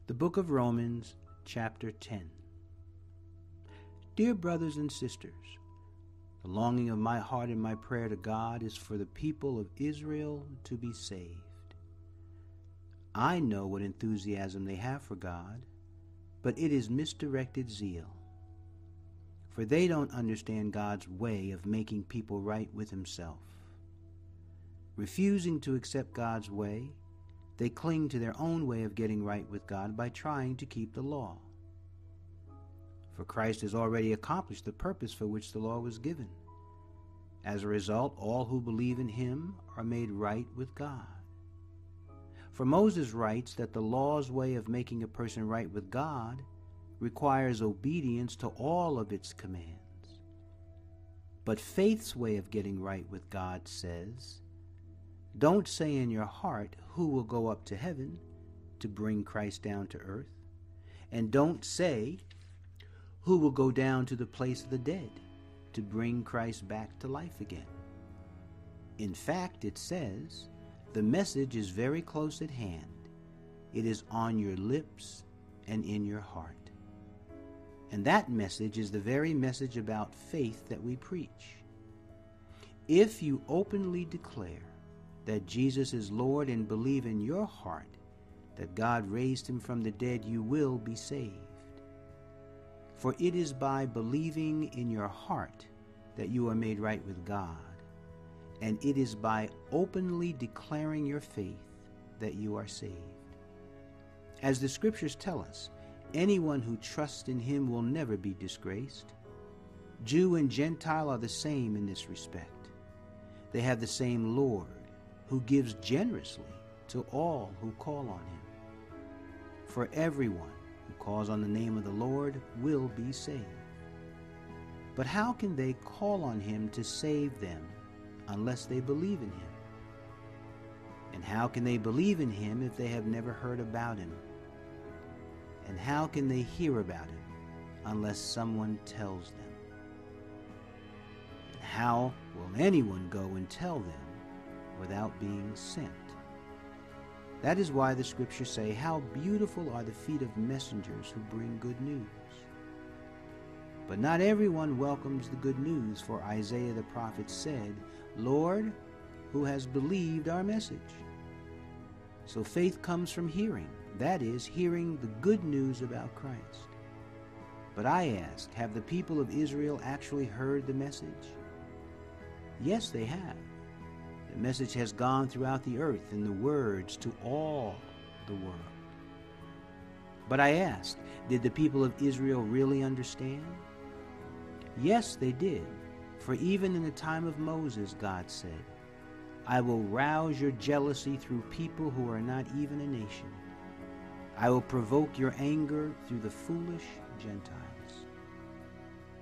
The book of Romans, chapter 10. Dear brothers and sisters, the longing of my heart and my prayer to God is for the people of Israel to be saved. I know what enthusiasm they have for God, but it is misdirected zeal. For they don't understand God's way of making people right with Himself. Refusing to accept God's way, they cling to their own way of getting right with God by trying to keep the law. For Christ has already accomplished the purpose for which the law was given. As a result, all who believe in Him are made right with God. For Moses writes that the law's way of making a person right with God requires obedience to all of its commands. But faith's way of getting right with God says, don't say in your heart, who will go up to heaven to bring Christ down to earth? And don't say, who will go down to the place of the dead to bring Christ back to life again? In fact, it says, the message is very close at hand. It is on your lips and in your heart. And that message is the very message about faith that we preach. If you openly declare that Jesus is Lord and believe in your heart that God raised Him from the dead, you will be saved. For it is by believing in your heart that you are made right with God, and it is by openly declaring your faith that you are saved. As the Scriptures tell us, anyone who trusts in Him will never be disgraced. Jew and Gentile are the same in this respect. They have the same Lord, who gives generously to all who call on Him. For everyone who calls on the name of the Lord will be saved. But how can they call on Him to save them unless they believe in Him? And how can they believe in Him if they have never heard about Him? And how can they hear about Him unless someone tells them? And how will anyone go and tell them without being sent? That is why the Scriptures say, how beautiful are the feet of messengers who bring good news. But not everyone welcomes the good news, for Isaiah the prophet said, Lord, who has believed our message? So faith comes from hearing, that is, hearing the good news about Christ. But I ask, have the people of Israel actually heard the message? Yes, they have. The message has gone throughout the earth in the words to all the world. But I ask, did the people of Israel really understand? Yes, they did. For even in the time of Moses, God said, I will rouse your jealousy through people who are not even a nation. I will provoke your anger through the foolish Gentiles.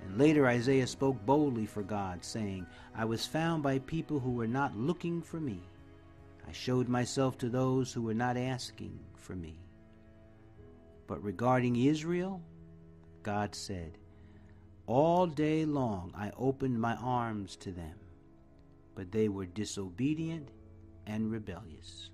And later Isaiah spoke boldly for God, saying, I was found by people who were not looking for me. I showed myself to those who were not asking for me. But regarding Israel, God said, all day long I opened my arms to them, but they were disobedient and rebellious.